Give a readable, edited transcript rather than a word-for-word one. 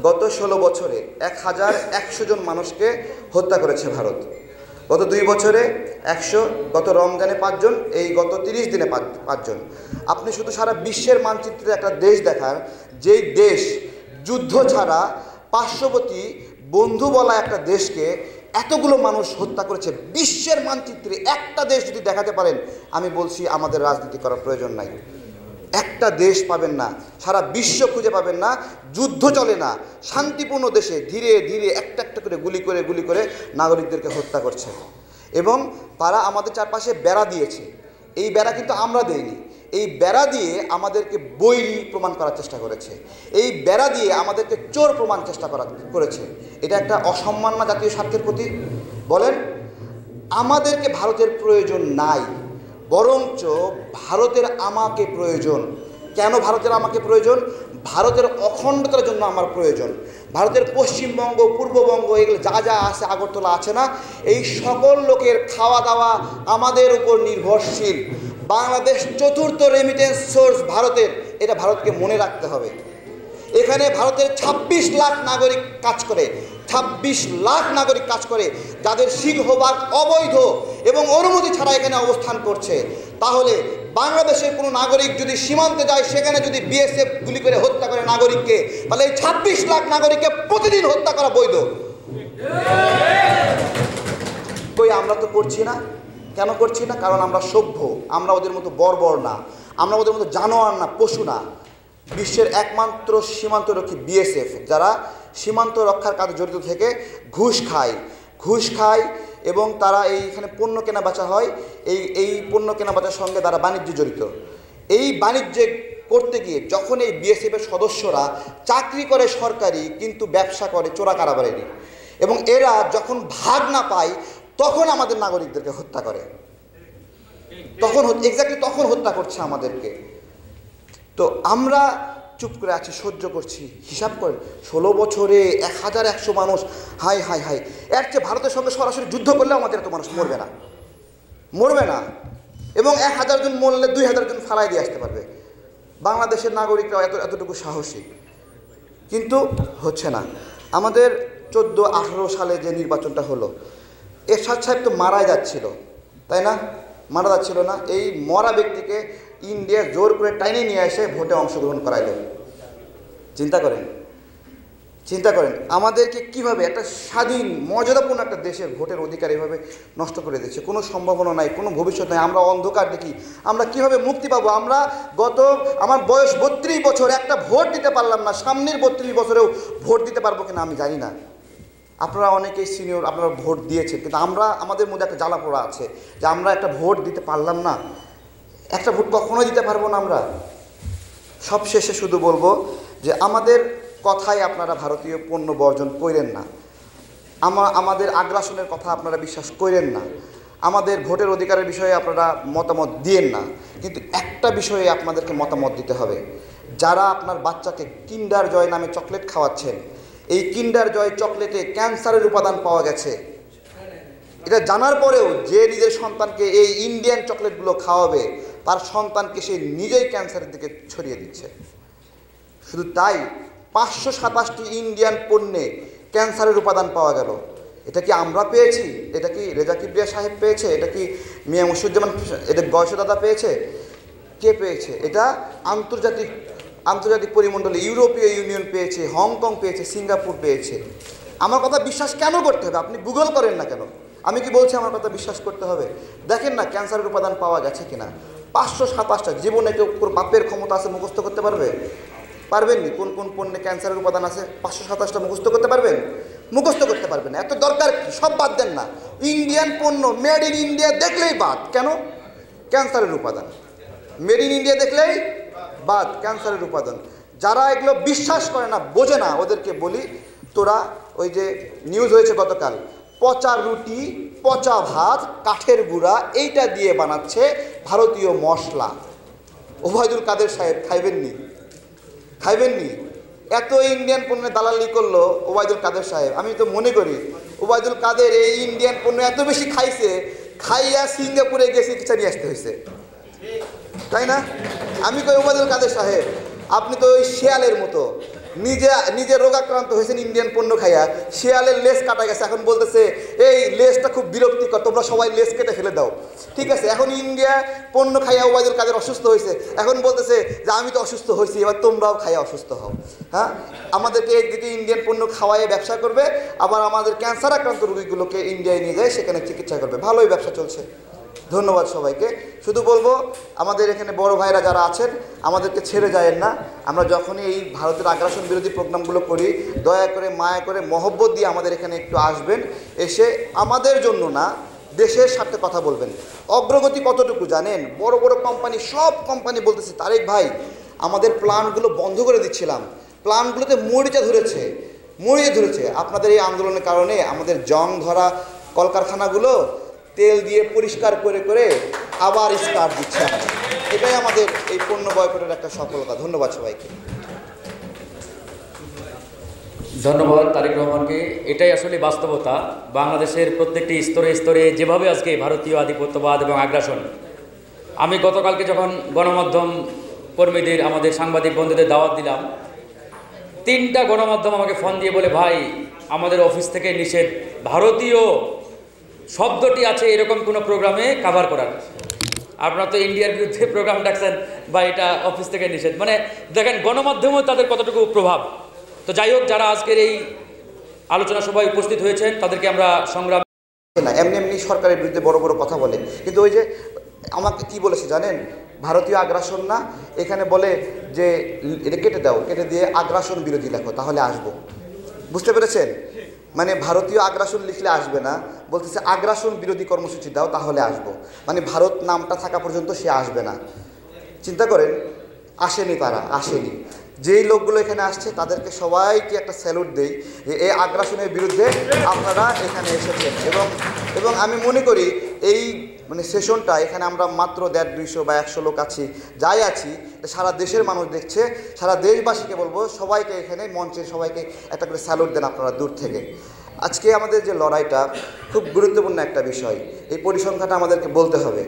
গত 16 বছরে 1100 জন মানুষকে হত্যা করেছে ভারত। গত 2 বছরে 100, গত রমজানে 5 জন, এই গত 30 দিনে 5 জন। আপনি শুধু সারা বিশ্বের মানচিত্রে একটা দেশ দেখান যেই দেশ যুদ্ধ ছাড়া পার্শ্ববর্তী বন্ধু বলা একটা দেশকে এতগুলো মানুষ হত্যা করেছে। বিশ্বের মানচিত্রে একটা দেশ যদি দেখাতে পারেন, আমি বলছি আমাদের রাজনীতি করার প্রয়োজন নাই। একটা দেশ পাবেন না, সারা বিশ্ব খুঁজে পাবেন না, যুদ্ধ চলে না, শান্তিপূর্ণ দেশে ধীরে ধীরে একটা একটা করে গুলি করে নাগরিকদেরকে হত্যা করছে। এবং তারা আমাদের চারপাশে বেড়া দিয়েছে। এই বেড়া কিন্তু আমরা দেইনি। এই বেড়া দিয়ে আমাদেরকে বৈরী প্রমাণ করার চেষ্টা করেছে। এই বেড়া দিয়ে আমাদেরকে চোর প্রমাণ করেছে। এটা একটা অসম্মান না জাতীয় স্বার্থের প্রতি? বলেন, আমাদেরকে ভারতের প্রয়োজন নাই, বরঞ্চ ভারতের আমাকে প্রয়োজন। কেন ভারতের আমাকে প্রয়োজন? ভারতের অখণ্ডতার জন্য আমার প্রয়োজন। ভারতের পশ্চিমবঙ্গ, পূর্ববঙ্গ, এগুলো যা যা আছে, আগরতলা আছে না, এই সকল লোকের খাওয়া দাওয়া আমাদের উপর নির্ভরশীল। বাংলাদেশ চতুর্থ রেমিটেন্স সোর্স ভারতের, এটা ভারতকে মনে রাখতে হবে। এখানে ভারতের 26 লাখ নাগরিক কাজ করে, 26 লাখ নাগরিক কাজ করে, যাদের সিংহভাগ অবৈধ এবং অনুমতি ছাড়া এখানে অবস্থান করছে। তাহলে বাংলাদেশের কোনো নাগরিক যদি সীমান্তে যায়, সেখানে যদি বিএসএফ গুলি করে হত্যা করে নাগরিককে, তাহলে এই 26 লাখ নাগরিককে প্রতিদিন হত্যা করা বৈধ। কই আমরা তো করছি না। কেন করছি না? কারণ আমরা সভ্য, আমরা ওদের মতো বর্বর না, আমরা ওদের মতো জানোয়ার না, পশু না। বিশ্বের একমাত্র সীমান্তরক্ষী বিএসএফ, যারা সীমান্ত রক্ষার কাজে জড়িত থেকে ঘুষ খায় এবং তারা এইখানে পণ্য কেনা বেচা হয়, এই পণ্য কেনা বেচার সঙ্গে তারা বাণিজ্য জড়িত। এই বাণিজ্যে করতে গিয়ে যখন এই বিএসএফের সদস্যরা চাকরি করে সরকারি, কিন্তু ব্যবসা করে চোরা কারবারেরই, এবং এরা যখন ভাগ না পায় তখন আমাদের নাগরিকদেরকে হত্যা করে, তখন হত্যা করছে আমাদেরকে। তো আমরা চুপ করে আছি, সহ্য করছি। হিসাব করেন, 16 বছরে 1100 মানুষ, হাই হাই হাই। এর চেয়ে ভারতের সঙ্গে সরাসরি যুদ্ধ করলে আমাদের এত মানুষ মরবে না। এবং 1000 জন মরলে 2000 জন ফালাই দিয়ে আসতে পারবে। বাংলাদেশের নাগরিকরাও এতটুকু সাহসী, কিন্তু হচ্ছে না। আমাদের 14-18 সালে যে নির্বাচনটা হলো, এরশাদ সাহেব তো মারা যাচ্ছিল, তাই না? মারা যাচ্ছিল না? এই মরা ব্যক্তিকে ইন্ডিয়া জোর করে টাইনে নিয়ে এসে ভোটে অংশগ্রহণ করাইল। চিন্তা করেন আমাদেরকে কিভাবে একটা স্বাধীন মর্যাদাপূর্ণ একটা দেশের ভোটের অধিকার এভাবে নষ্ট করে দিচ্ছে। কোনো সম্ভাবনা নাই, কোনো ভবিষ্যৎ নাই। আমরা অন্ধকার দেখি, আমরা কিভাবে মুক্তি পাবো? আমার বয়স 32 বছর, একটা ভোট দিতে পারলাম না। সামনের 32 বছরেও ভোট দিতে পারবো কিনা আমি জানি না। আপনারা অনেকেই সিনিয়র, আপনারা ভোট দিয়েছেন, কিন্তু আমাদের মধ্যে একটা জ্বালা পোড়া আছে যে আমরা একটা ভোট দিতে পারলাম না। একটা ভোট কখনোই দিতে পারবো না আমরা। সবশেষে শুধু বলবো যে আমাদের কথায় আপনারা ভারতীয় পণ্য বর্জন করেন না, আমাদের আগ্রাসনের কথা আপনারা বিশ্বাস করেন না, আমাদের ভোটের অধিকারের বিষয়ে আপনারা মতামত দিয়েন না। কিন্তু একটা বিষয়ে আপনাদেরকে মতামত দিতে হবে। যারা আপনার বাচ্চাকে কিন্ডার জয় নামে চকলেট খাওয়াচ্ছেন, এই কিন্ডার জয় চকলেটে ক্যান্সারের উপাদান পাওয়া গেছে, এটা জানার পরেও যে নিজের সন্তানকে এই ইন্ডিয়ান চকলেটগুলো খাওয়াবে, তার সন্তানকে সে নিজেই ক্যান্সারের দিকে ছড়িয়ে দিচ্ছে। শুধু তাই, 527টি ইন্ডিয়ান পণ্যে ক্যান্সারের উপাদান পাওয়া গেল। এটা কি আমরা পেয়েছি? এটা কি রেজা কিবরিয়া সাহেব পেয়েছে? এটা কি মিয়া মুসুজ্জামান, এটা গয়সদাদা পেয়েছে? কে পেয়েছে? এটা আন্তর্জাতিক পরিমণ্ডলে ইউরোপীয় ইউনিয়ন পেয়েছে, হংকং পেয়েছে, সিঙ্গাপুর পেয়েছে। আমার কথা বিশ্বাস কেন করতে হবে? আপনি গুগল করেন না কেন? আমি কি বলছি আমার কথা বিশ্বাস করতে হবে? দেখেন না ক্যান্সারের উপাদান পাওয়া গেছে কিনা। 527টা। জীবনে কেউ বাপের ক্ষমতা আছে মুখস্থ করতে পারবেননি? কোন কোন পণ্যে ক্যান্সারের উপাদান আছে 527টা মুখস্থ করতে পারবেন? মুখস্থ করতে পারবেন না। এত দরকার কি? সব বাদ দেন না। ইন্ডিয়ান পণ্য, মেড ইন ইন্ডিয়া দেখলেই বাদ। কেন? ক্যান্সারের উপাদান। মেড ইন ইন্ডিয়া দেখলেই বাদ, ক্যান্সারের উপাদান। যারা এগুলো বিশ্বাস করে না, বোঝে না, ওদেরকে বলি, তোরা ওই যে নিউজ হয়েছে গতকাল, পচা রুটি, পচা ভাত, কাঠের গুঁড়া, এইটা দিয়ে বানাচ্ছে ভারতীয় মশলা। ওবায়দুল কাদের সাহেব খাইবেননি? এত ইন্ডিয়ান পণ্যের দালালি করলো ওবায়দুল কাদের সাহেব। আমি তো মনে করি ওবায়দুল কাদের এই ইন্ডিয়ান পণ্য এত বেশি খাইয়া সিঙ্গাপুরে গিয়ে চিকিৎসা নিয়ে আসতে হয়েছে, তাই না? আমি কই ওবায়দুল কাদের সাহেব, আপনি তো ওই শেয়ালের মতো নিজে নিজে রোগাক্রান্ত হয়েছেন ইন্ডিয়ান পণ্য খাইয়া, শিয়ালের লেজ কাটা গেছে, এখন বলতেছে এই লেজটা খুব বিরক্তিকর, তোমরা সবাই লেজ কেটে ফেলে দাও। ঠিক আছে, এখন ইন্ডিয়া পণ্য খাইয়া ওবায়দুল কাদের অসুস্থ হয়েছে, এখন বলতেছে যে আমি তো অসুস্থ হয়েছি, এবার তোমরাও খাইয়া অসুস্থ হও। হ্যাঁ, আমাদেরকে একদিকে ইন্ডিয়ান পণ্য খাওয়াইয়ে ব্যবসা করবে, আবার আমাদের ক্যান্সার আক্রান্ত রোগীগুলোকে ইন্ডিয়ায় নিয়ে যায়, সেখানে চিকিৎসা করবে। ভালোই ব্যবসা চলছে। ধন্যবাদ সবাইকে। শুধু বলবো আমাদের এখানে বড় ভাইরা যারা আছেন আমাদেরকে ছেড়ে যায়েন না। আমরা যখনই এই ভারতের আগ্রাসন বিরোধী প্রোগ্রামগুলো করি, দয়া করে মায়া করে মহব্বত দিয়ে আমাদের এখানে একটু আসবেন, এসে আমাদের জন্য না দেশের স্বার্থে কথা বলবেন। অগ্রগতি কতটুকু জানেন? বড় বড় কোম্পানি, সব কোম্পানি বলতেছে তারেক ভাই আমাদের প্ল্যান্টগুলো বন্ধ করে দিচ্ছিলাম, প্ল্যান্টগুলোতে মরিচা ধরেছে। আপনাদের এই আন্দোলনের কারণে আমাদের জং ধরা কলকারখানাগুলো তেল দিয়ে পরিষ্কার করে করে আবার স্টার্ট দিচ্ছে। এটাই আমাদের এই পণ্য বয়কটের একটা সফলতা। ধন্যবাদ সবাইকে। ধন্যবাদ তারেক রহমানকে। এটাই আসলে বাস্তবতা। বাংলাদেশের প্রত্যেকটি স্তরে স্তরে যেভাবে আজকে ভারতীয় আধিপত্যবাদ এবং আগ্রাসন, আমি গতকালকে যখন গণমাধ্যম কর্মীদের, আমাদের সাংবাদিক বন্ধুদের দাওয়াত দিলাম, 3টা গণমাধ্যম আমাকে ফোন দিয়ে বলে ভাই আমাদের অফিস থেকে নিষেধ, ভারতীয় শব্দটি আছে এরকম কোনো প্রোগ্রামে কাভার করার। আপনারা তো ইন্ডিয়ার বিরুদ্ধে প্রোগ্রাম ডাকছেন বা এটা অফিস থেকে নিষেধ, মানে দেখেন গণমাধ্যমেও তাদের কতটুকু প্রভাব। তো যাই হোক, যারা আজকের এই আলোচনা সভায় উপস্থিত হয়েছেন তাদেরকে আমরা সংগ্রাম না, এমনি সরকারের বিরুদ্ধে বড় বড় কথা বলে, কিন্তু ওই যে আমাকে কি বলেছে জানেন, ভারতীয় আগ্রাসন না, এখানে বলে যে এটা কেটে দাও, কেটে দিয়ে আগ্রাসন বিরোধী লেখো তাহলে আসবো। বুঝতে পেরেছেন? মানে ভারতীয় আগ্রাসন লিখলে আসবে না, বলতেছে আগ্রাসন বিরোধী কর্মসূচি দাও তাহলে আসবো। মানে ভারত নামটা থাকা পর্যন্ত সে আসবে না। চিন্তা করেন, আসেনি, তারা আসেনি। যেই লোকগুলো এখানে আসছে তাদেরকে সবাইকে একটা স্যালুট দেই যে এই আগ্রাসনের বিরুদ্ধে আপনারা এখানে এসেছেন। এবং আমি মনে করি এই মানে সেশনটা এখানে আমরা মাত্র 150-200 বা 100 লোক আছি, যাই আছি, সারা দেশের মানুষ দেখছে। সারা দেশবাসীকে বলবো সবাইকে এখানে মঞ্চে সবাইকে একটা করে স্যালুট দেন আপনারা দূর থেকে। আজকে আমাদের যে লড়াইটা খুব গুরুত্বপূর্ণ একটা বিষয়, এই পরিসংখ্যানটা আমাদেরকে বলতে হবে।